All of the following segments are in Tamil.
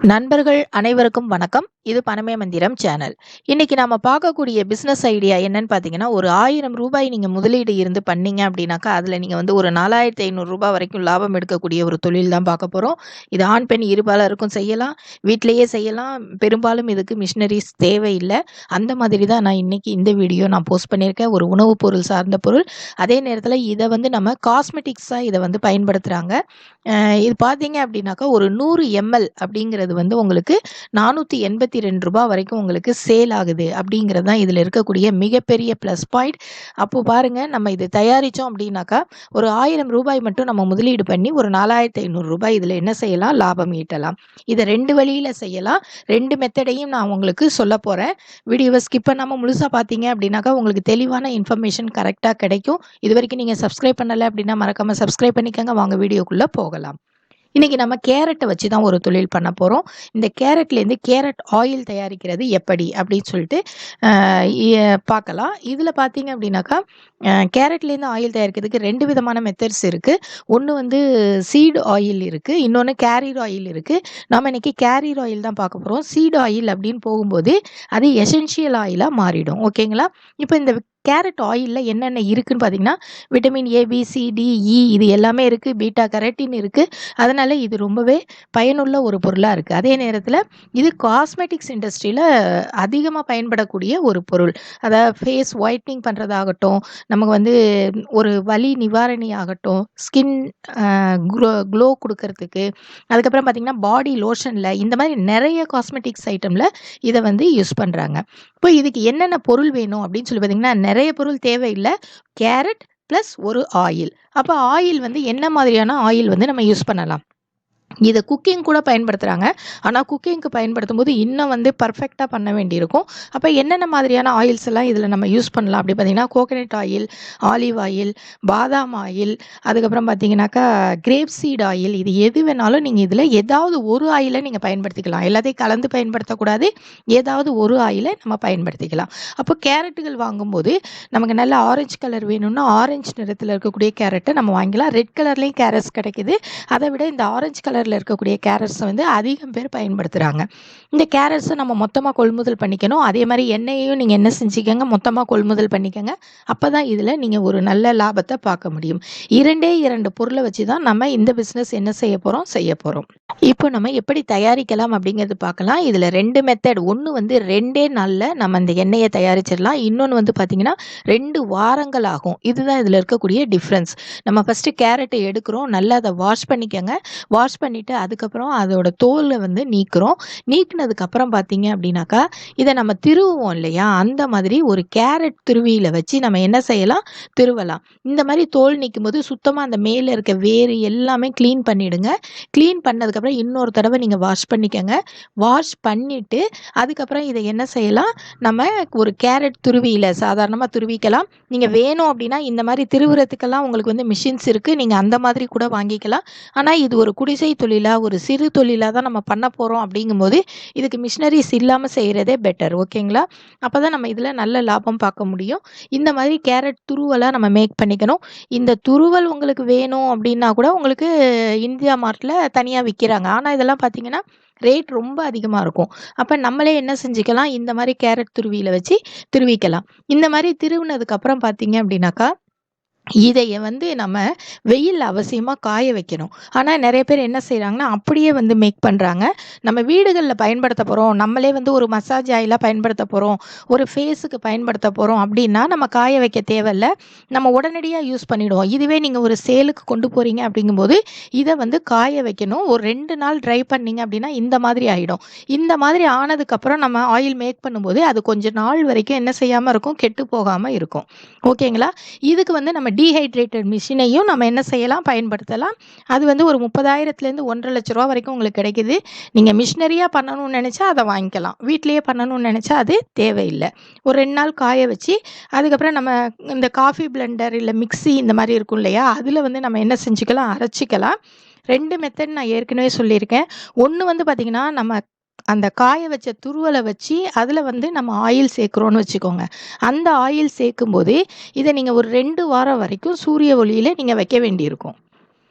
நண்பர்கள் அனைவருக்கும் வணக்கம். இது பணமே மந்திரம் சேனல். இன்னைக்கு நாம பார்க்கக்கூடிய பிசினஸ் ஐடியா என்னன்னு பார்த்தீங்கன்னா, ஒரு ₹1000 நீங்க முதலீடு இருந்து பண்ணீங்க அப்படின்னாக்கா, அதுல நீங்க வந்து ஒரு ₹4500 வரைக்கும் லாபம் எடுக்கக்கூடிய ஒரு தொழில் தான் பார்க்க போறோம். இது ஆண், பெண் இருபாலருக்கும் செய்யலாம். வீட்டிலேயே செய்யலாம். பெரும்பாலும் இதுக்கு மிஷினரிஸ் தேவையில்ல. அந்த மாதிரி தான் நான் இன்னைக்கு இந்த வீடியோ நான் போஸ்ட் பண்ணியிருக்கேன். ஒரு உணவுப் பொருள் சார்ந்த பொருள். அதே நேரத்துல இத வந்து நம்ம காஸ்மெட்டிக்ஸா இத வந்து பயன்படுத்துறாங்க. இது பார்த்தீங்க அப்படின்னாக்கா, ஒரு 100 எம்எல் அப்படிங்கிறது வந்து உங்களுக்கு ₹482 வரைக்கும் உங்களுக்கு சேல் ஆகுது அப்படிங்கிறது தான் இதில் இருக்கக்கூடிய மிகப்பெரிய ப்ளஸ் பாயிண்ட். அப்போ பாருங்க, நம்ம இது தயாரித்தோம் அப்படின்னாக்கா ஒரு ₹1000 மட்டும் நம்ம முதலீடு பண்ணி ஒரு ₹4500 இதில் என்ன செய்யலாம், லாபம் ஈட்டலாம். இதை 2 வழியில் செய்யலாம். 2 மெத்தடையும் நான் உங்களுக்கு சொல்ல போகிறேன். வீடியோவை ஸ்கிப் பண்ணாமல் முழுசாக பார்த்தீங்க அப்படின்னாக்கா உங்களுக்கு தெளிவான இன்ஃபர்மேஷன் கரெக்டாக கிடைக்கும். இது வரைக்கும் நீங்கள் சப்ஸ்கிரைப் பண்ணலை அப்படின்னா மறக்காமல் சப்ஸ்கிரைப் பண்ணிக்கோங்க. வாங்க வீடியோக்குள்ளே போகலாம். இன்னைக்கு நம்ம கேரட்டை வச்சு தான் ஒரு தொழில் பண்ண போகிறோம். இந்த கேரட்லேருந்து கேரட் ஆயில் தயாரிக்கிறது எப்படி அப்படின்னு சொல்லிட்டு பார்க்கலாம். இதில் பார்த்தீங்க அப்படின்னாக்கா, கேரட்லேருந்து ஆயில் தயாரிக்கிறதுக்கு 2 விதமான மெத்தட்ஸ் இருக்குது. ஒன்று வந்து சீடு ஆயில் இருக்குது, இன்னொன்று கேரியர் ஆயில் இருக்குது. நம்ம இன்னைக்கு கேரியர் ஆயில் தான் பார்க்க போகிறோம். சீடு ஆயில் அப்படின்னு போகும்போது அது எசென்ஷியல் ஆயிலாக மாறிடும். ஓகேங்களா? இப்போ இந்த கேரட் ஆயிலில் என்னென்ன இருக்குன்னு பார்த்தீங்கன்னா, vitamin A, B, C, D, E இது எல்லாமே இருக்குது. பீட்டா கரோட்டின் இருக்குது. அதனால் இது ரொம்பவே பயனுள்ள ஒரு பொருளாக இருக்குது. அதே நேரத்தில் இது காஸ்மெட்டிக்ஸ் இண்டஸ்ட்ரியில் அதிகமாக பயன்படக்கூடிய ஒரு பொருள். அதாவது ஃபேஸ் ஒயிட்னிங் பண்ணுறதாகட்டும், நமக்கு வந்து ஒரு வலி நிவாரணி ஆகட்டும், ஸ்கின் க்ளோ கொடுக்கறதுக்கு, அதுக்கப்புறம் பார்த்திங்கன்னா பாடி லோஷனில், இந்த மாதிரி நிறைய காஸ்மெட்டிக்ஸ் ஐட்டமில் இதை வந்து யூஸ் பண்ணுறாங்க. இப்போ இதுக்கு என்னென்ன பொருள் வேணும் அப்படின்னு சொல்லி பார்த்தீங்கன்னா, நிறைய பொருள் தேவையில்லை. கேரட் ப்ளஸ் ஒரு ஆயில். அப்போ ஆயில் வந்து என்ன மாதிரியான ஆயில் வந்து நம்ம யூஸ் பண்ணலாம்? இதை குக்கிங் கூட பயன்படுத்துகிறாங்க. ஆனால் குக்கிங்க்கு பயன்படுத்தும் போது இன்னும் வந்து பர்ஃபெக்டாக பண்ண வேண்டியிருக்கும். அப்போ என்னென்ன மாதிரியான ஆயில்ஸ் எல்லாம் இதில் நம்ம யூஸ் பண்ணலாம் அப்படி பார்த்தீங்கன்னா, கோகனட் ஆயில், ஆலிவ் ஆயில், பாதாம் ஆயில், அதுக்கப்புறம் பார்த்தீங்கன்னாக்கா கிரேப் சீட் ஆயில். இது எது வேணாலும் நீங்கள் இதில் ஏதாவது ஒரு ஆயிலை நீங்கள் பயன்படுத்திக்கலாம். எல்லாத்தையும் கலந்து பயன்படுத்தக்கூடாது. ஏதாவது ஒரு ஆயிலை நம்ம பயன்படுத்திக்கலாம். அப்போ கேரட்டுகள் வாங்கும்போது நமக்கு நல்ல ஆரஞ்சு கலர் வேணும்னா ஆரஞ்சு நிறத்தில் இருக்கக்கூடிய கேரட்டை நம்ம வாங்கிக்கலாம். ரெட் கலர்லேயும் கேரட்ஸ் கிடைக்குது. அதை விட இந்த ஆரஞ்சு கலரில் இருக்கக்கூடிய கேரட்ஸை வந்து அதிகம் பேர் பயன்படுத்துகிறாங்க. இந்த கேரட்ஸை நம்ம மொத்தமாக கொள்முதல் பண்ணிக்கணும். அதே மாதிரி எண்ணெயையும் நீங்கள் என்ன செஞ்சுக்கோங்க, மொத்தமாக கொள்முதல் பண்ணிக்கோங்க. அப்போ தான் இதில் நீங்கள் ஒரு நல்ல லாபத்தை பார்க்க முடியும். 2 பொருளை வச்சு தான் நம்ம இந்த பிஸ்னஸ் என்ன செய்ய போகிறோம். இப்போ நம்ம எப்படி தயாரிக்கலாம் அப்படிங்கிறது பார்க்கலாம். இதில் 2 மெத்தட். ஒன்று வந்து 2 நாளில் நம்ம இந்த எண்ணெயை தயாரிச்சிடலாம். இன்னொன்று வந்து பார்த்திங்கன்னா 2 வாரங்கள் ஆகும். இதுதான் இதில் இருக்கக்கூடிய டிஃப்ரென்ஸ். நம்ம ஃபஸ்ட்டு கேரட்டை எடுக்கிறோம், நல்லா அதை வாஷ் பண்ணிக்கோங்க. வாஷ் பண்ணிவிட்டு அதுக்கப்புறம் அதோட தோலை வந்து நீக்கிறோம். நீக்கினதுக்கப்புறம் பார்த்தீங்க அப்படின்னாக்கா, இதை நம்ம திருவுவோம் இல்லையா, அந்த மாதிரி ஒரு கேரட் திருவியில் வச்சு நம்ம என்ன செய்யலாம், திருவலாம். இந்த மாதிரி தோல் நீக்கும் போது சுத்தமாக அந்த மேலே இருக்க வேறு எல்லாமே க்ளீன் பண்ணிவிடுங்க. க்ளீன் பண்ணதுக்கப்புறம் இன்னொரு தடவை நீங்கள் வாஷ் பண்ணிக்கோங்க. வாஷ் பண்ணிவிட்டு அதுக்கப்புறம் இதை என்ன செய்யலாம், நம்ம ஒரு கேரட் துருவியில் சாதாரணமாக துருவிக்கலாம். நீங்கள் வேணும் அப்படின்னா இந்த மாதிரி திருவுறதுக்கெல்லாம் உங்களுக்கு வந்து மிஷின்ஸ் இருக்குது. நீங்கள் அந்த மாதிரி கூட வாங்கிக்கலாம். ஆனால் இது ஒரு குடிசை தொழிலாக, ஒரு சிறு தொழிலாக தான் நம்ம பண்ண போகிறோம். அப்படிங்கும்போது இதுக்கு மிஷினரிஸ் இல்லாமல் செய்கிறதே பெட்டர். ஓகேங்களா? அப்போ தான் நம்ம இதில் நல்ல லாபம் பார்க்க முடியும். இந்த மாதிரி கேரட் துருவலாக நம்ம மேக் பண்ணிக்கணும். இந்த துருவல் உங்களுக்கு வேணும் அப்படின்னா கூட உங்களுக்கு இந்தியா மார்ட்டில் தனியாக விற்கிறாங்க. ஆனால் இதெல்லாம் பார்த்தீங்கன்னா ரேட் ரொம்ப அதிகமாக இருக்கும். அப்போ நம்மளே என்ன செஞ்சுக்கலாம், இந்த மாதிரி கேரட் துருவியில் வச்சு திருவிக்கலாம். இந்த மாதிரி திருவினதுக்கப்புறம் பார்த்தீங்க அப்படின்னாக்கா, இதைய வந்து நம்ம வெயிலில் அவசியமாக காய வைக்கணும். ஆனால் நிறைய பேர் என்ன செய்கிறாங்கன்னா, அப்படியே வந்து மேக் பண்ணுறாங்க. நம்ம வீடுகளில் பயன்படுத்த போகிறோம், நம்மளே வந்து ஒரு மசாஜ் ஆயிலாக பயன்படுத்த போகிறோம், ஒரு ஃபேஸுக்கு பயன்படுத்த போகிறோம் அப்படின்னா நம்ம காய வைக்க தேவையில்ல. நம்ம உடனடியாக யூஸ் பண்ணிவிடுவோம். இதுவே நீங்கள் ஒரு சேலுக்கு கொண்டு போகிறீங்க அப்படிங்கும்போது இதை வந்து காய வைக்கணும். ஒரு 2 நாள் ட்ரை பண்ணிங்க அப்படின்னா இந்த மாதிரி ஆகிடும். இந்த மாதிரி ஆனதுக்கப்புறம் நம்ம ஆயில் மேக் பண்ணும்போது அது கொஞ்சம் நாள் வரைக்கும் என்ன செய்யாமல் இருக்கும், கெட்டு போகாமல் இருக்கும். ஓகேங்களா? இதுக்கு வந்து நம்ம டீஹைட்ரேட்டட் மிஷினையும் நம்ம என்ன செய்யலாம், பயன்படுத்தலாம். அது வந்து ஒரு 30,000லேருந்து ₹1,50,000 வரைக்கும் உங்களுக்கு கிடைக்குது. நீங்கள் மிஷினரியாக பண்ணணும்னு நினச்சா அதை வாங்கிக்கலாம். வீட்டிலேயே பண்ணணும்னு நினச்சா அது தேவையில்லை. ஒரு 2 நாள் காய வச்சு அதுக்கப்புறம் நம்ம இந்த காஃபி பிளெண்டர் இல்லை மிக்ஸி இந்த மாதிரி இருக்கும் இல்லையா, அதில் வந்து நம்ம என்ன செஞ்சுக்கலாம், அரைச்சிக்கலாம். 2 மெத்தட் நான் ஏற்கனவே சொல்லியிருக்கேன். ஒன்று வந்து பார்த்திங்கன்னா, நம்ம அந்த காய வச்ச துருவலை வச்சு அதில் வந்து நம்ம ஆயில் சேர்க்குறோன்னு வச்சுக்கோங்க. அந்த ஆயில் சேர்க்கும்போது இதை நீங்கள் ஒரு 2 வாரம் வரைக்கும் சூரிய ஒளியில் நீங்கள் வைக்க வேண்டியிருக்கும்.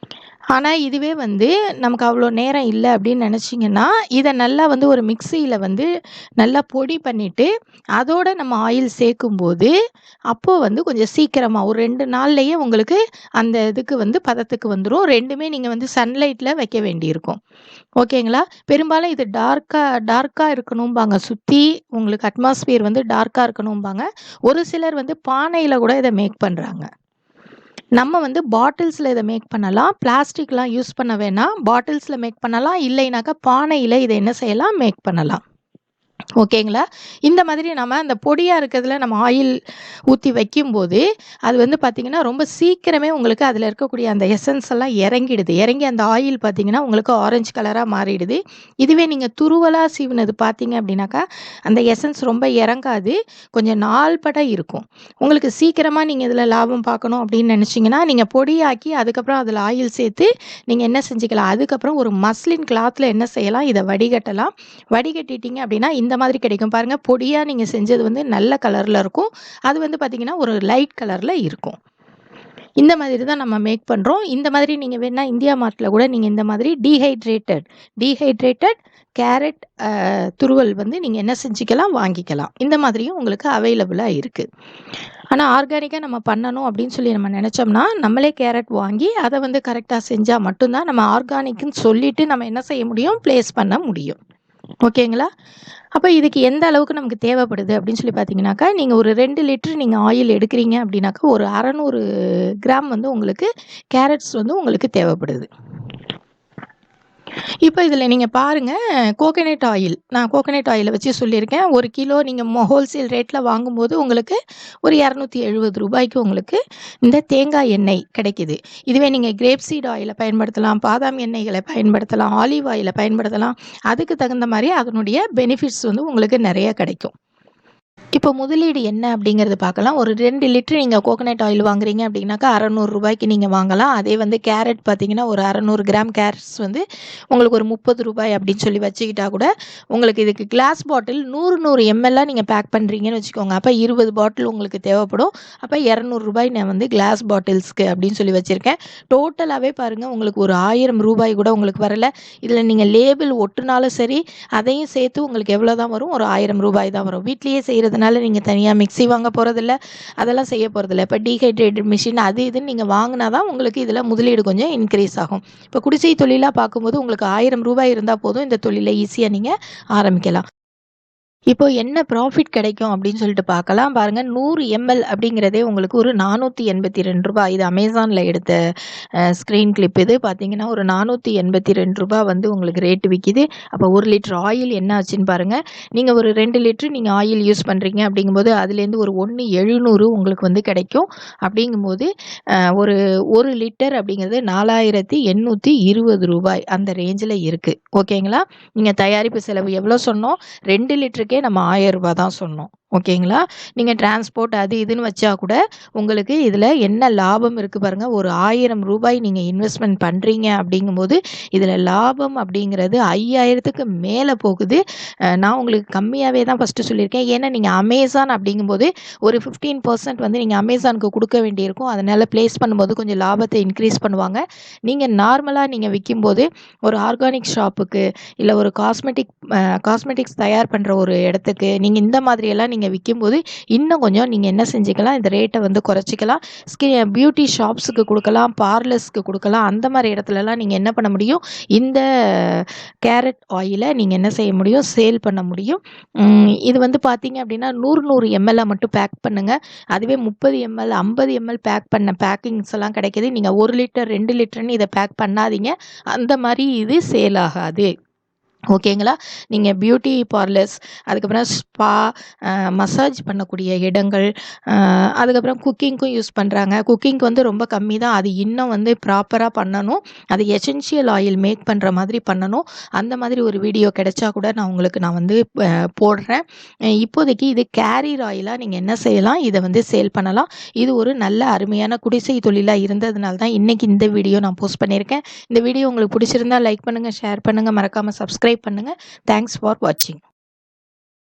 ஆனா, இதுவே வந்து நமக்கு அவ்வளோ நேரம் இல்ல அப்படின்னு நெனச்சீங்கன்னா, இத நல்லா வந்து ஒரு மிக்ஸியில வந்து நல்லா பொடி பண்ணிட்டு, அதோட நம்ம ஆயில் சேர்க்கும்போது, அப்போ வந்து கொஞ்சம் சீக்கிரமா ஒரு 2 நாள்லயே உங்களுக்கு அந்த இதுக்கு வந்து பதத்துக்கு வந்துரும். 2மே நீங்க வந்து சன்லைட்ல வைக்க வேண்டியிருக்கும். ஓகேங்களா? பெரும்பாலும் இது டார்க்கா இருக்கணும்பாங்க. சுத்தி உங்களுக்கு அட்மாஸ்பியர் வந்து டார்க்கா இருக்கணும்பாங்க. ஒரு சிலர் வந்து பானையில கூட இத மேக் பண்றாங்க. நம்ம வந்து பாட்டில்ஸ்ல இத மேக் பண்ணலாம். பிளாஸ்டிக்லாம் யூஸ் பண்ண வேணாம். பாட்டில்ஸ்ல மேக் பண்ணலாம். இல்லைனாக்கா பானையில இத என்ன செய்யலாம்? மேக் பண்ணலாம். ஓகேங்களா? இந்த மாதிரி நம்ம அந்த பொடியா இருக்கிறதுல நம்ம ஆயில் ஊத்தி வைக்கும்போது, அது வந்து பார்த்தீங்கன்னா, ரொம்ப சீக்கிரமே உங்களுக்கு அதில இருக்கக்கூடிய அந்த எசன்ஸ் எல்லாம் இறங்கிடுது. இறங்கி அந்த ஆயில் பார்த்தீங்கன்னா, உங்களுக்கு ஆரஞ்சு கலரா மாறிடுது. இதுவே நீங்க துருவலா சீவுனது பார்த்தீங்க அப்படின்னாக்கா, அந்த எசன்ஸ் ரொம்ப இறங்காது. கொஞ்சம் நாள்பட இருக்கும். உங்களுக்கு சீக்கிரமா நீங்க இதில லாபம் பார்க்கணும் அப்படின்னு நினைச்சீங்கன்னா, நீங்க பொடியாக்கி அதுக்கப்புறம் அதில ஆயில் சேர்த்து நீங்க என்ன செஞ்சுக்கலாம், அதுக்கப்புறம் ஒரு மஸ்லின் கிளாத்ல என்ன செய்யலாம், இத வடிகட்டலாம். வடிகட்டிட்டீங்க அப்படின்னா, இந்த மாதிரி கிடைக்கும். பாருங்க பொடியா நீங்க செஞ்சது வந்து நல்ல கலர்ல இருக்கும். அது வந்து பார்த்தீங்கன்னா, ஒரு லைட் கலர்ல இருக்கும். இந்த மாதிரி தான் நம்ம மேக் பண்றோம். இந்த மாதிரி நீங்க வேணா இந்தியா மார்ட்ல கூட நீங்க இந்த மாதிரி டீஹைட்ரேட்டட் கேரட் துருவல் வந்து நீங்க என்ன செஞ்சுக்கலாம், வாங்கிக்கலாம். இந்த மாதிரியும் உங்களுக்கு அவைலபிளா இருக்கு. ஆனா ஆர்கானிக்கா நம்ம பண்ணணும் அப்படின்னு சொல்லி நம்ம நெனச்சோம்னா, நம்மளே கேரட் வாங்கி அத வந்து கரெக்ட்டா செஞ்சா மட்டும் தான் நம்ம ஆர்கானிக்ன்னு சொல்லிட்டு நம்ம என்ன செய்ய முடியும், பிளேஸ் பண்ண முடியும். ஓகேங்களா? அப்ப இதுக்கு எந்த அளவுக்கு நமக்கு தேவைப்படுது அப்படின்னு சொல்லி பார்த்தீங்கன்னாக்கா, நீங்க ஒரு 2 லிட்டர் நீங்க ஆயில் எடுக்கிறீங்க அப்படின்னாக்கா, ஒரு 600 கிராம் வந்து உங்களுக்கு கேரட்ஸ் வந்து உங்களுக்கு தேவைப்படுது. இப்ப இதில நீங்க பாருங்க, கோகனட் ஆயில். நான் கோகனட் ஆயில வச்சு சொல்லியிருக்கேன். 1 கிலோ நீங்க ஹோல்சேல் ரேட்ல வாங்கும்போது உங்களுக்கு ஒரு ரூ. 270 உங்களுக்கு இந்த தேங்காய் எண்ணெய் கிடைக்குது. இதுவே நீங்க கிரேப் சீட் ஆயில பயன்படுத்தலாம், பாதாம் எண்ணெய்கள பயன்படுத்தலாம், ஆலிவ் ஆயில பயன்படுத்தலாம். அதுக்கு தகுந்த மாரி அதனுடைய பெனிஃபிட்ஸ் வந்து உங்களுக்கு நெறைய கிடைக்கும். இப்போ முதலீடு என்ன அப்படிங்கிறது பார்க்கலாம். ஒரு 2 லிட்டர் நீங்க கோகனட் ஆயில் வாங்குறீங்க அப்படின்னாக்கா ரூ. 600 நீங்க வாங்கலாம். அதே வந்து கேரட் பார்த்தீங்கன்னா, ஒரு 600 கிராம் கேரட்ஸ் வந்து உங்களுக்கு ஒரு ரூ. 30 அப்படின்னு சொல்லி வச்சுக்கிட்டா கூட, உங்களுக்கு இதுக்கு கிளாஸ் பாட்டில் 100 எம்எல்லா நீங்க பேக் பண்றீங்கன்னு வச்சுக்கோங்க. அப்ப 20 பாட்டில் உங்களுக்கு தேவைப்படும். அப்ப ரூ. 200 நான் வந்து கிளாஸ் பாட்டில்ஸ்க்கு அப்படின்னு சொல்லி வச்சிருக்கேன். டோட்டலாவே பாருங்க உங்களுக்கு ஒரு ரூ. 1000 கூட உங்களுக்கு வரல. இதுல நீங்க லேபிள் ஒட்டுனாலும் சரி, அதையும் சேர்த்து உங்களுக்கு எவ்வளோ தான் வரும்? ஒரு ரூ. 1000 தான் வரும். வீட்லயே செய்றதுனால நீங்க தனியா மிக்ஸி வாங்க போறதில்ல. அதெல்லாம் செய்ய போறதில்ல. இப்ப டீஹைட்ரேட்டட் மிஷின் அது இதுன்னு நீங்க வாங்குனா தான் உங்களுக்கு இதுல முதலீடு கொஞ்சம் இன்கிரீஸ் ஆகும். இப்ப குடிசை தொழிலா பார்க்கும்போது உங்களுக்கு ரூ. 1000 இருந்தா போதும். இந்த தொழில ஈஸியா நீங்க ஆரம்பிக்கலாம். இப்போ என்ன ப்ராஃபிட் கிடைக்கும் அப்படின்னு சொல்லிட்டு பார்க்கலாம். பாருங்க 100 எம்எல் அப்படிங்கிறதே உங்களுக்கு ஒரு ரூ. 482 இது அமேசான்ல எடுத்த ஸ்க்ரீன் கிளிப் இது. பார்த்தீங்கன்னா, ஒரு ரூ. 482 வந்து உங்களுக்கு ரேட் விக்கிது. அப்போ 1 லிட்டர் ஆயில் என்ன ஆச்சுன்னு பாருங்க. நீங்க ஒரு 2 லிட்டர் நீங்க ஆயில் யூஸ் பண்றீங்க அப்படிங்கும்போது, அதுலேருந்து ஒரு 1,700 உங்களுக்கு வந்து கிடைக்கும். அப்படிங்கும்போது ஒரு 1 லிட்டர் அப்படிங்கிறது ரூ. 4,820 அந்த ரேஞ்சில இருக்கு. ஓகேங்களா? நீங்க தயாரிப்பு செலவு எவ்வளோ சொன்னோம்? 2 லிட்டருக்கே நம்ம ரூ. 1000 தான் சொன்னோம். ஓகேங்களா? நீங்க டிரான்ஸ்போர்ட் அது இதுன்னு வச்சா கூட, உங்களுக்கு இதில என்ன லாபம் இருக்கு பாருங்க. ஒரு ரூ. 1000 நீங்க இன்வெஸ்ட்மென்ட் பண்றீங்க அப்படிங்கும்போது, இதில லாபம் அப்படிங்கிறது 5000க்கு மேல போகுது. நான் உங்களுக்கு கம்மியாவே தான் ஃபர்ஸ்ட்டு சொல்லியிருக்கேன். ஏன்னா, நீங்க அமேசான் அப்படிங்கும்போது ஒரு 15% வந்து நீங்க அமேசானுக்கு குடுக்க வேண்டியிருக்கும். அதனால பிளேஸ் பண்ணும்போது கொஞ்சம் லாபத்த இன்க்ரீஸ் பண்ணுவாங்க. நீங்க நார்மலா நீங்க விக்கும்போது, ஒரு ஆர்கானிக் ஷாப்புக்கு, இல்ல ஒரு காஸ்மெட்டிக்ஸ் தயார் பண்ற ஒரு இடத்துக்கு, நீங்க இந்த மாதிரியெல்லாம் நீங்க விக்கும்போது, இன்னும் கொஞ்சம் நீங்க என்ன செஞ்சுக்கலாம், இந்த ரேட்ட வந்து குறைச்சிக்கலாம். பியூட்டி ஷாப்ஸுக்கு குடுக்கலாம், பார்லர்ஸ்க்கு குடுக்கலாம். அந்த மாரி இடத்துலலாம் நீங்க என்ன பண்ண முடியும், இந்த கேரட் ஆயில நீங்க என்ன செய்ய முடியும், சேல் பண்ண முடியும். இது வந்து பார்த்தீங்க அப்படின்னா, 100 எம்எல்லா மட்டும் பேக் பண்ணுங்க. அதுவே 30 எம்எல், 50 எம்எல் பேக் பண்ண பேக்கிங்ஸ் எல்லாம் கிடைக்குது. நீங்க 1 லிட்டர், 2 லிட்டர்ன்னு இத பேக் பண்ணாதீங்க. அந்த மாரி இது சேல் ஆகாது. ஓகேங்களா? நீங்க பியூட்டி பார்லர்ஸ், அதுக்கப்புறம் ஸ்பா, மசாஜ் பண்ணக்கூடிய இடங்கள், அ அதுக்கப்புறம் குக்கிங்க்கும் யூஸ் பண்றாங்க. குக்கிங்க்கு வந்து ரொம்ப கம்மி தான். அது இன்னும் வந்து ப்ராப்பரா பண்ணணும். அது எசென்ஷியல் ஆயில் மேக் பண்ற மாதிரி பண்ணணும். அந்த மாதிரி ஒரு வீடியோ கிடைச்சா கூட நான் வந்து போடுறேன். இப்போதைக்கு இது கேரியர் ஆயிலா நீங்க என்ன செய்யலாம், இத வந்து சேல் பண்ணலாம். இது ஒரு நல்ல அருமையான குடிசை தொழிலா இருந்ததுனால தான் இன்னைக்கு இந்த வீடியோ நான் போஸ்ட் பண்ணியிருக்கேன். இந்த வீடியோ உங்களுக்கு பிடிச்சிருந்தா லைக் பண்ணுங்க, ஷேர் பண்ணுங்க, மறக்காம சப்ஸ்கிரைப் பண்ணுங்க. தேங்க்ஸ் ஃபார் வாட்சிங்.